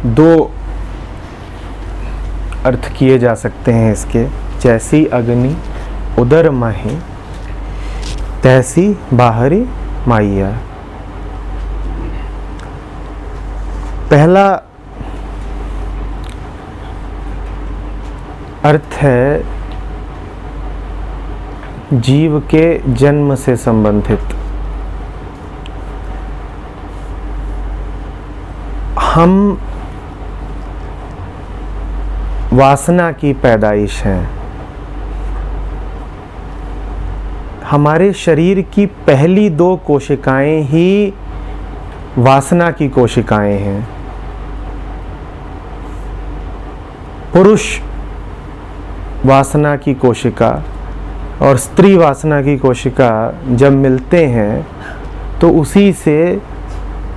दो अर्थ किए जा सकते हैं इसके। जैसी अग्नि उदर माही, तैसी बाहरी माइया। पहला अर्थ है जीव के जन्म से संबंधित। हम वासना की पैदाइश हैं। हमारे शरीर की पहली 2 कोशिकाएं ही वासना की कोशिकाएं हैं। पुरुष वासना की कोशिका और स्त्री वासना की कोशिका जब मिलते हैं तो उसी से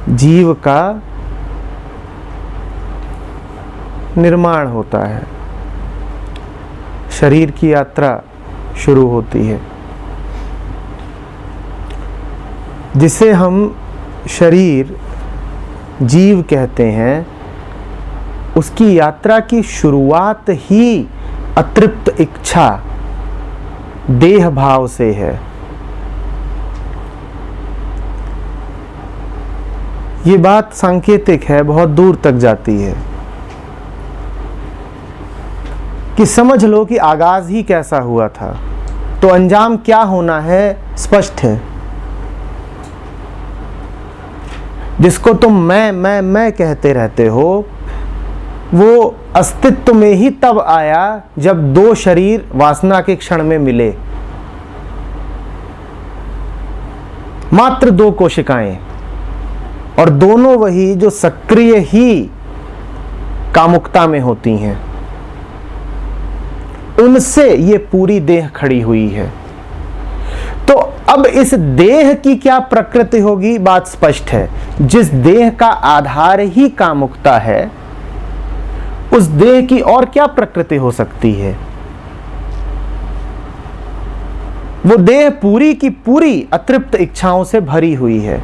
जीव का निर्माण होता है, शरीर की यात्रा शुरू होती है। जिसे हम शरीर जीव कहते हैं, उसकी यात्रा की शुरुआत ही अतृप्त इच्छा देह भाव से है। ये बात सांकेतिक है, बहुत दूर तक जाती है कि समझ लो कि आगाज ही कैसा हुआ था तो अंजाम क्या होना है स्पष्ट है। जिसको तुम मैं कहते रहते हो, वो अस्तित्व में ही तब आया जब 2 शरीर वासना के क्षण में मिले। मात्र 2 कोशिकाएं, और दोनों वही जो सक्रिय ही कामुकता में होती हैं। उनसे ये पूरी देह खड़ी हुई है। तो अब इस देह की क्या प्रकृति होगी, बात स्पष्ट है। जिस देह का आधार ही कामुकता है, उस देह की और क्या प्रकृति हो सकती है। वो देह पूरी की पूरी अतृप्त इच्छाओं से भरी हुई है।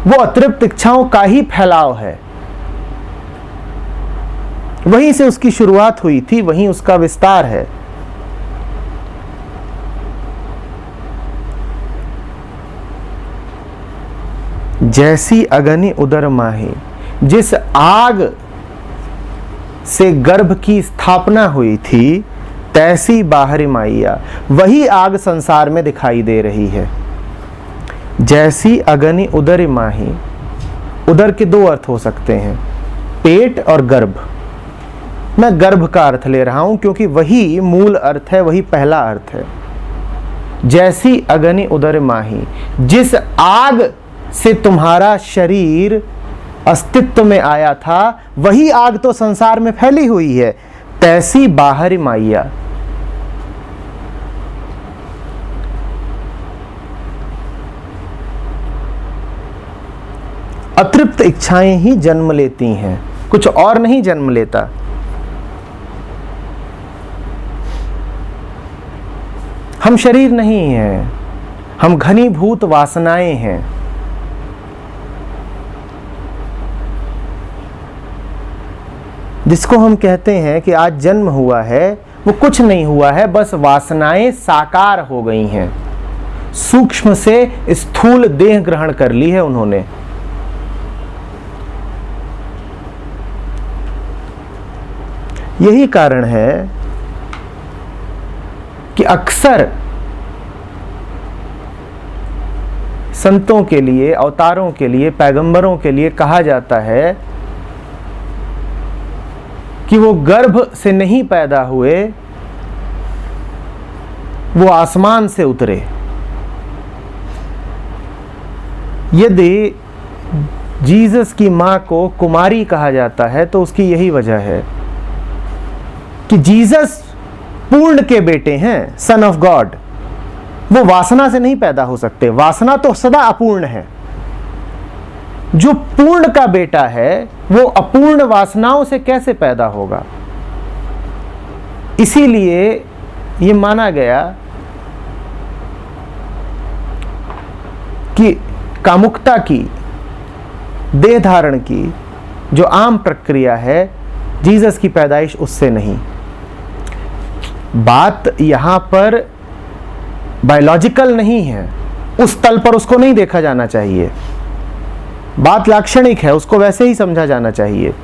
वो अतृप्त इच्छाओं का ही फैलाव है। वहीं से उसकी शुरुआत हुई थी, वहीं उसका विस्तार है। जैसी अग्नि उदर माही, जिस आग से गर्भ की स्थापना हुई थी, तैसी बाहरी माइया, वही आग संसार में दिखाई दे रही है। जैसी अग्नि उदर माही, उदर के 2 अर्थ हो सकते हैं, पेट और गर्भ। मैं गर्भ का अर्थ ले रहा हूं क्योंकि वही मूल अर्थ है, वही पहला अर्थ है। जैसी अग्नि उदर माही, जिस आग से तुम्हारा शरीर अस्तित्व में आया था, वही आग तो संसार में फैली हुई है। तैसी बाहरी माइया, अतृप्त इच्छाएं ही जन्म लेती हैं, कुछ और नहीं जन्म लेता। हम शरीर नहीं हैं, हम घनीभूत वासनाएं हैं। जिसको हम कहते हैं कि आज जन्म हुआ है, वो कुछ नहीं हुआ है, बस वासनाएं साकार हो गई हैं। सूक्ष्म से स्थूल देह ग्रहण कर ली है उन्होंने। यही कारण है कि अक्सर संतों के लिए, अवतारों के लिए, पैगंबरों के लिए कहा जाता है कि वो गर्भ से नहीं पैदा हुए, वो आसमान से उतरे। यदि जीसस की मां को कुमारी कहा जाता है तो उसकी यही वजह है कि जीसस पूर्ण के बेटे हैं, सन ऑफ गॉड। वो वासना से नहीं पैदा हो सकते, वासना तो सदा अपूर्ण है। जो पूर्ण का बेटा है वो अपूर्ण वासनाओं से कैसे पैदा होगा। इसीलिए ये माना गया कि कामुकता की, देह धारण की जो आम प्रक्रिया है, जीसस की पैदाइश उससे नहीं। बात यहां पर बायोलॉजिकल नहीं है, उस तल पर उसको नहीं देखा जाना चाहिए। बात लाक्षणिक है, उसको वैसे ही समझा जाना चाहिए।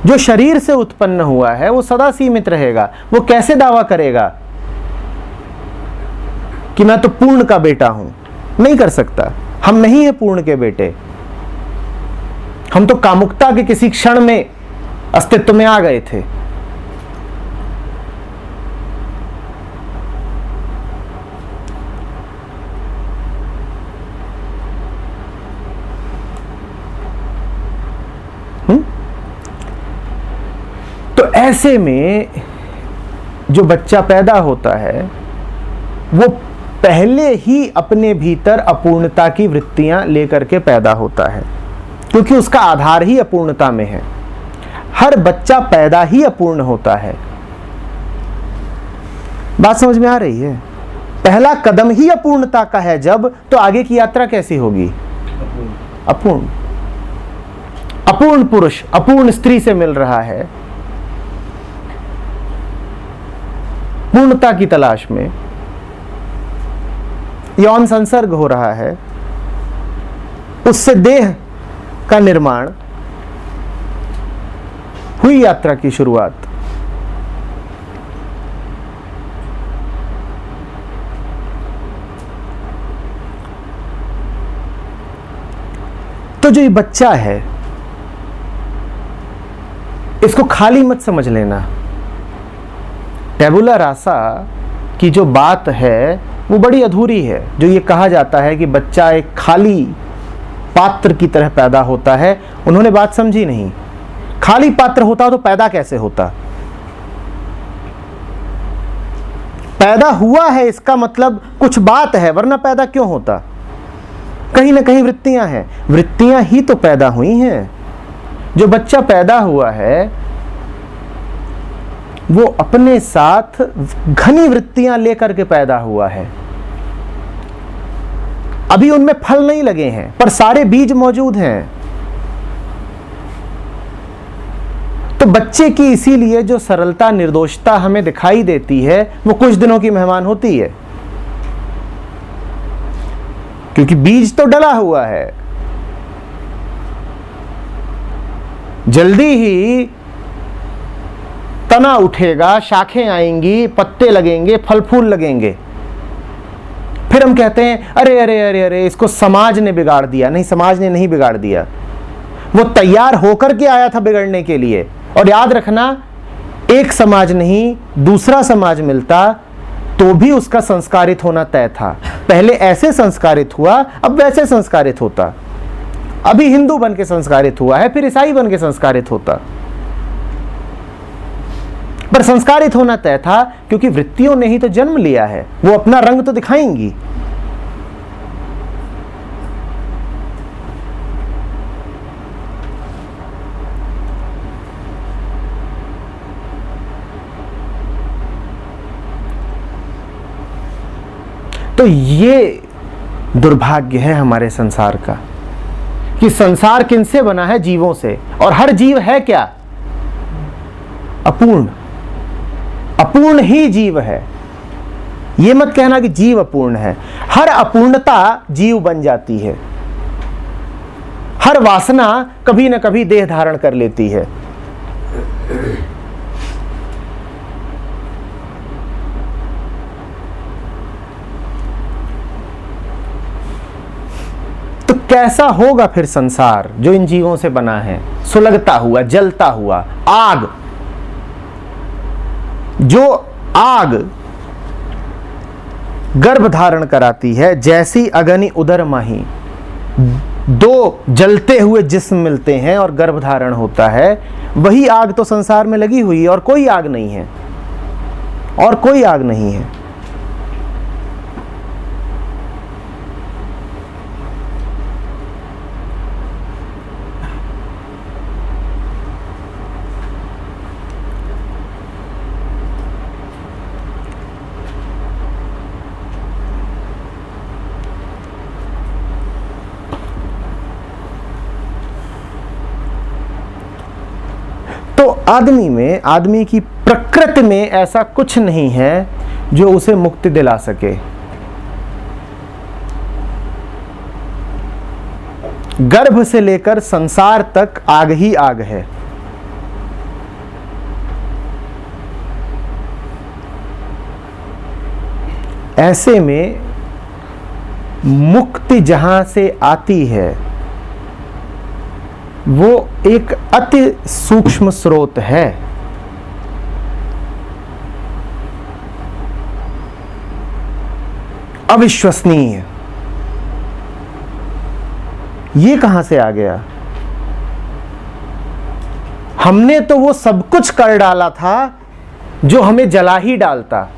जो शरीर से उत्पन्न हुआ है वो सदा सीमित रहेगा। वो कैसे दावा करेगा कि मैं तो पूर्ण का बेटा हूं? नहीं कर सकता। हम नहीं है पूर्ण के बेटे, हम तो कामुकता के किसी क्षण में अस्तित्व में आ गए थे। तो ऐसे में जो बच्चा पैदा होता है वो पहले ही अपने भीतर अपूर्णता की वृत्तियां लेकर के पैदा होता है, क्योंकि उसका आधार ही अपूर्णता में है। हर बच्चा पैदा ही अपूर्ण होता है। बात समझ में आ रही है? पहला कदम ही अपूर्णता का है जब, तो आगे की यात्रा कैसी होगी? अपूर्ण। अपूर्ण पुरुष अपूर्ण स्त्री से मिल रहा है पूर्णता की तलाश में, यौन संसर्ग हो रहा है, उससे देह का निर्माण, हुई यात्रा की शुरुआत। तो जो ये बच्चा है इसको खाली मत समझ लेना। टैबुला रासा की जो बात है वो बड़ी अधूरी है, जो ये कहा जाता है कि बच्चा एक खाली पात्र की तरह पैदा होता है। उन्होंने बात समझी नहीं। खाली पात्र होता तो पैदा कैसे होता? पैदा हुआ है इसका मतलब कुछ बात है, वरना पैदा क्यों होता? कहीं ना कहीं वृत्तियां हैं, वृत्तियां ही तो पैदा हुई हैं। जो बच्चा पैदा हुआ है वो अपने साथ घनी वृत्तियां लेकर के पैदा हुआ है। अभी उनमें फल नहीं लगे हैं, पर सारे बीज मौजूद हैं। तो बच्चे की इसीलिए जो सरलता, निर्दोषता हमें दिखाई देती है वो कुछ दिनों की मेहमान होती है, क्योंकि बीज तो डला हुआ है। जल्दी ही तना उठेगा, शाखें आएंगी, पत्ते लगेंगे, फल फूल लगेंगे। फिर हम कहते हैं अरे अरे अरे अरे इसको समाज ने बिगाड़ दिया। नहीं, समाज ने नहीं बिगाड़ दिया, वो तैयार होकर के आया था बिगड़ने के लिए। और याद रखना, एक समाज नहीं दूसरा समाज मिलता तो भी उसका संस्कारित होना तय था। पहले ऐसे संस्कारित हुआ, अब वैसे संस्कारित होता। अभी हिंदू बन के संस्कारित हुआ है, फिर ईसाई बन के संस्कारित होता, पर संस्कारित होना तय था, क्योंकि वृत्तियों ने ही तो जन्म लिया है। वो अपना रंग तो दिखाएंगी। तो ये दुर्भाग्य है हमारे संसार का कि संसार किनसे बना है? जीवों से। और हर जीव है क्या? अपूर्ण। अपूर्ण ही जीव है। यह मत कहना कि जीव अपूर्ण है। हर अपूर्णता जीव बन जाती है। हर वासना कभी न कभी देह धारण कर लेती है। तो कैसा होगा फिर संसार जो इन जीवों से बना है? सुलगता हुआ, जलता हुआ, आग। जो आग गर्भ धारण कराती है, जैसी अग्नि उदर माही। दो जलते हुए जिस्म मिलते हैं और गर्भ धारण होता है, वही आग तो संसार में लगी हुई है। और कोई आग नहीं है, और कोई आग नहीं है। आदमी की प्रकृति में ऐसा कुछ नहीं है जो उसे मुक्ति दिला सके। गर्भ से लेकर संसार तक आग ही आग है। ऐसे में मुक्ति जहां से आती है वो एक अति सूक्ष्म स्रोत है। अविश्वसनीय। ये कहां से आ गया? हमने तो वो सब कुछ कर डाला था जो हमें जला ही डालता।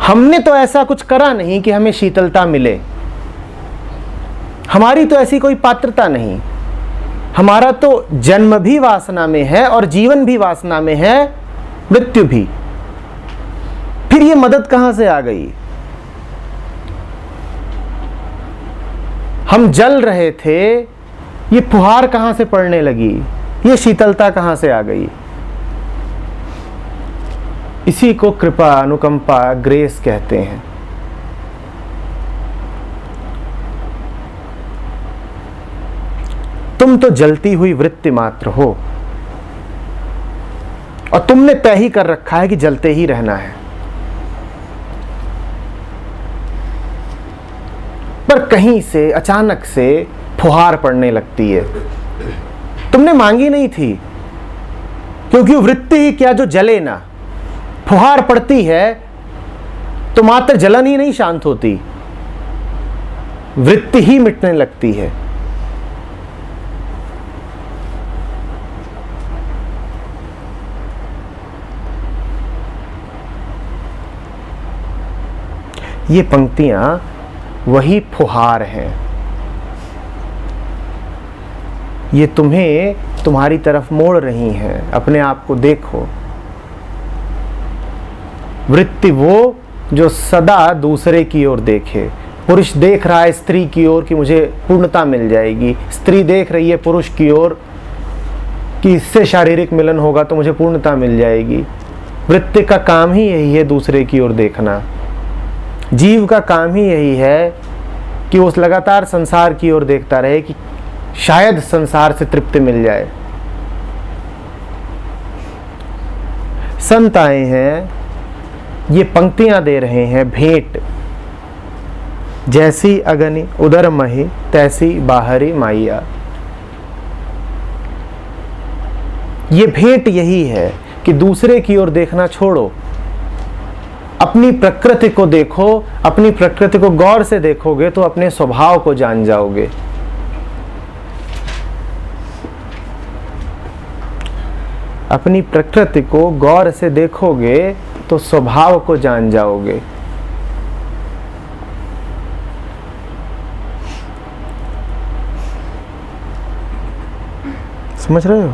हमने तो ऐसा कुछ करा नहीं कि हमें शीतलता मिले। हमारी तो ऐसी कोई पात्रता नहीं। हमारा तो जन्म भी वासना में है और जीवन भी वासना में है, मृत्यु भी। फिर ये मदद कहां से आ गई? हम जल रहे थे, ये फुहार कहां से पड़ने लगी? ये शीतलता कहां से आ गई? इसी को कृपा, अनुकंपा, ग्रेस कहते हैं। तुम तो जलती हुई वृत्ति मात्र हो और तुमने तय ही कर रखा है कि जलते ही रहना है। पर कहीं से अचानक से फुहार पड़ने लगती है। तुमने मांगी नहीं थी, क्योंकि वृत्ति ही क्या जो जले ना। फुहार पड़ती है तो मात्र जलन ही नहीं शांत होती, वृत्ति ही मिटने लगती है। ये पंक्तियां वही फुहार हैं। ये तुम्हें तुम्हारी तरफ मोड़ रही हैं। अपने आप को देखो। वृत्ति वो जो सदा दूसरे की ओर देखे। पुरुष देख रहा है स्त्री की ओर कि मुझे पूर्णता मिल जाएगी। स्त्री देख रही है पुरुष की ओर कि इससे शारीरिक मिलन होगा तो मुझे पूर्णता मिल जाएगी। वृत्ति का काम ही यही है, दूसरे की ओर देखना। जीव का काम ही यही है कि वो लगातार संसार की ओर देखता रहे कि शायद संसार से तृप्ति मिल जाए। संत आए हैं, ये पंक्तियां दे रहे हैं भेंट। जैसी अगनि उदर मही तैसी बाहरी माइया। ये भेंट यही है कि दूसरे की ओर देखना छोड़ो, अपनी प्रकृति को देखो। अपनी प्रकृति को गौर से देखोगे तो अपने स्वभाव को जान जाओगे। अपनी प्रकृति को गौर से देखोगे तो स्वभाव को जान जाओगे। समझ रहे हो?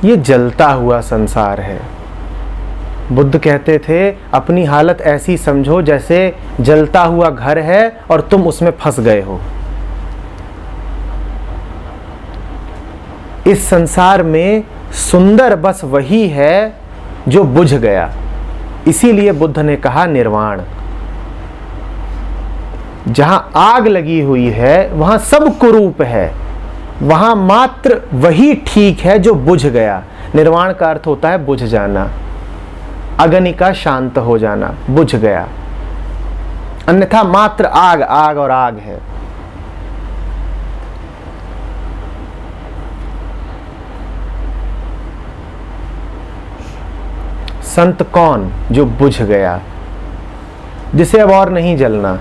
ये जलता हुआ संसार है। बुद्ध कहते थे अपनी हालत ऐसी समझो जैसे जलता हुआ घर है और तुम उसमें फंस गए हो। इस संसार में सुंदर बस वही है जो बुझ गया। इसीलिए बुद्ध ने कहा निर्वाण। जहां आग लगी हुई है वहां सब कुरूप है, वहां मात्र वही ठीक है जो बुझ गया। निर्वाण का अर्थ होता है बुझ जाना, अग्नि का शांत हो जाना, बुझ गया। अन्यथा मात्र आग आग और आग है। संत कौन? जो बुझ गया, जिसे अब और नहीं जलना।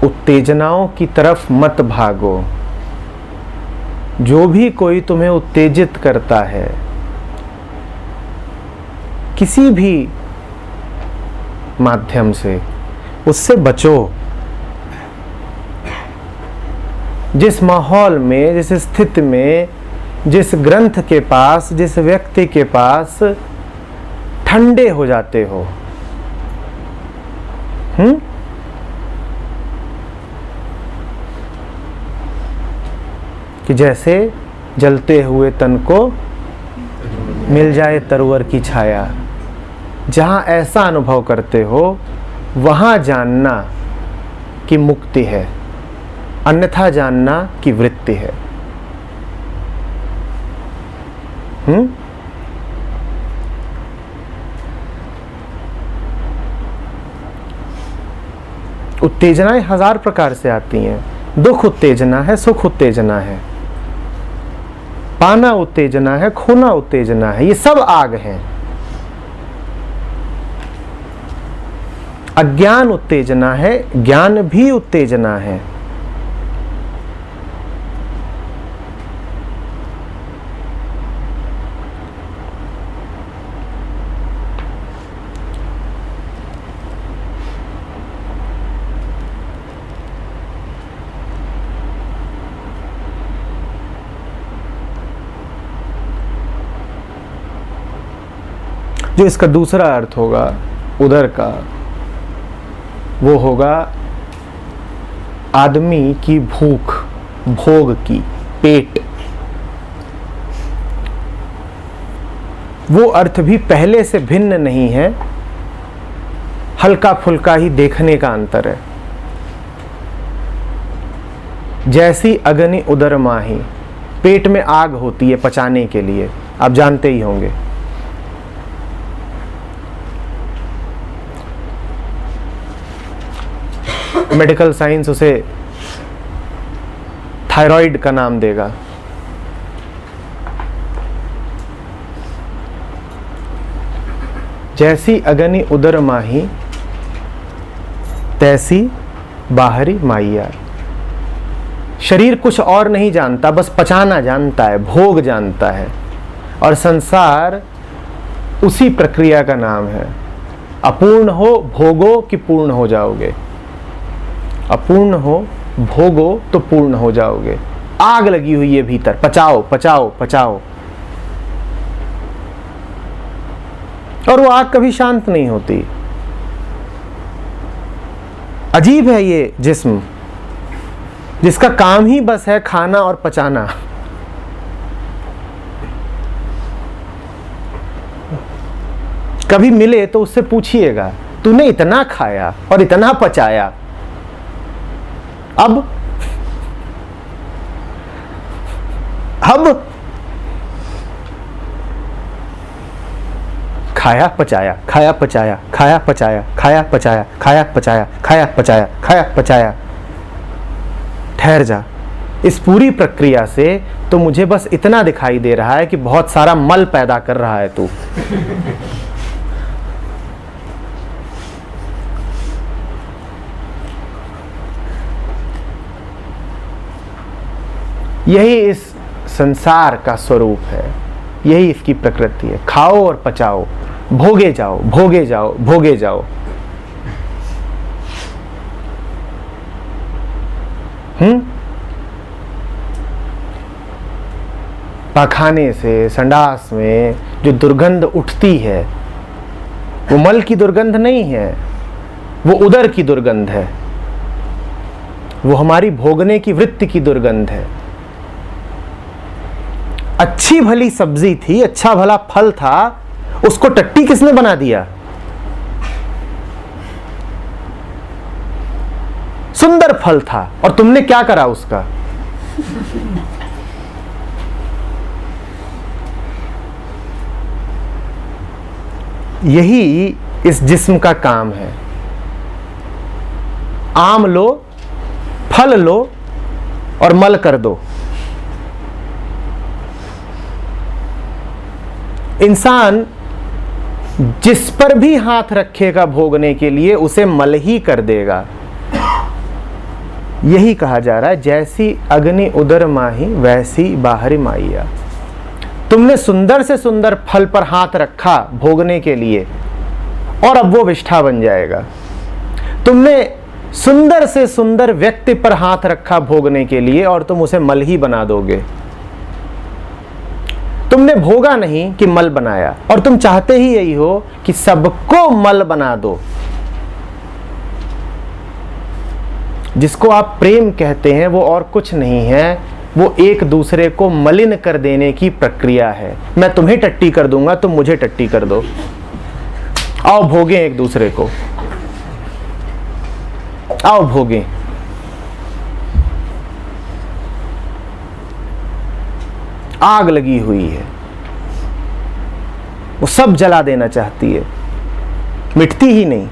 उत्तेजनाओं की तरफ मत भागो। जो भी कोई तुम्हें उत्तेजित करता है, किसी भी माध्यम से, उससे बचो। जिस माहौल में, जिस स्थिति में, जिस ग्रंथ के पास, जिस व्यक्ति के पास ठंडे हो जाते हो, कि जैसे जलते हुए तन को मिल जाए तरवर की छाया, जहां ऐसा अनुभव करते हो वहां जानना कि मुक्ति है, अन्यथा जानना कि वृत्ति है। उत्तेजनाएं हजार प्रकार से आती हैं। दुख उत्तेजना है, सुख उत्तेजना है, पाना उत्तेजना है, खोना उत्तेजना है, ये सब आग हैं। अज्ञान उत्तेजना है, ज्ञान भी उत्तेजना है। जो इसका दूसरा अर्थ होगा उदर का, वो होगा आदमी की भूख, भोग की, पेट। वो अर्थ भी पहले से भिन्न नहीं है, हल्का फुल्का ही देखने का अंतर है। जैसी अग्नि उदर माही, पेट में आग होती है पचाने के लिए, आप जानते ही होंगे। मेडिकल साइंस उसे थायराइड का नाम देगा। जैसी अग्नि उदर माही तैसी बाहरी माइया। शरीर कुछ और नहीं जानता, बस पचाना जानता है, भोग जानता है, और संसार उसी प्रक्रिया का नाम है। अपूर्ण हो भोगो कि पूर्ण हो जाओगे, अपूर्ण हो भोगो तो पूर्ण हो जाओगे। आग लगी हुई है भीतर, पचाओ पचाओ पचाओ, और वो आग कभी शांत नहीं होती। अजीब है ये जिस्म, जिसका काम ही बस है खाना और पचाना। कभी मिले तो उससे पूछिएगा, तूने इतना खाया और इतना पचाया, अब खाया पचाया, खाया पचाया, खाया पचाया, खाया पचाया, खाया पचाया, खाया पचाया, खाया पचाया। ठहर जा, इस पूरी प्रक्रिया से तो मुझे बस इतना दिखाई दे रहा है कि बहुत सारा मल पैदा कर रहा है तू। यही इस संसार का स्वरूप है, यही इसकी प्रकृति है। खाओ और पचाओ, भोगे जाओ भोगे जाओ भोगे जाओ। पाखाने से, संडास में जो दुर्गंध उठती है, वो मल की दुर्गंध नहीं है, वो उदर की दुर्गंध है, वो हमारी भोगने की वृत्ति की दुर्गंध है। अच्छी भली सब्जी थी, अच्छा भला फल था, उसको टट्टी किसने बना दिया? सुंदर फल था और तुमने क्या करा उसका? यही इस जिस्म का काम है। आम लो, फल लो और मल कर दो। इंसान जिस पर भी हाथ रखेगा भोगने के लिए, उसे मल ही कर देगा। यही कहा जा रहा है, जैसी अग्नि उदर माही वैसी बाहरी माइया। तुमने सुंदर से सुंदर फल पर हाथ रखा भोगने के लिए, और अब वो विष्ठा बन जाएगा। तुमने सुंदर से सुंदर व्यक्ति पर हाथ रखा भोगने के लिए और तुम उसे मल ही बना दोगे। तुमने भोगा नहीं कि मल बनाया, और तुम चाहते ही यही हो कि सबको मल बना दो। जिसको आप प्रेम कहते हैं वो और कुछ नहीं है, वो एक दूसरे को मलिन कर देने की प्रक्रिया है। मैं तुम्हें टट्टी कर दूंगा, तुम मुझे टट्टी कर दो, आओ भोगें एक दूसरे को, आओ भोगें। आग लगी हुई है, वो सब जला देना चाहती है, मिटती ही नहीं।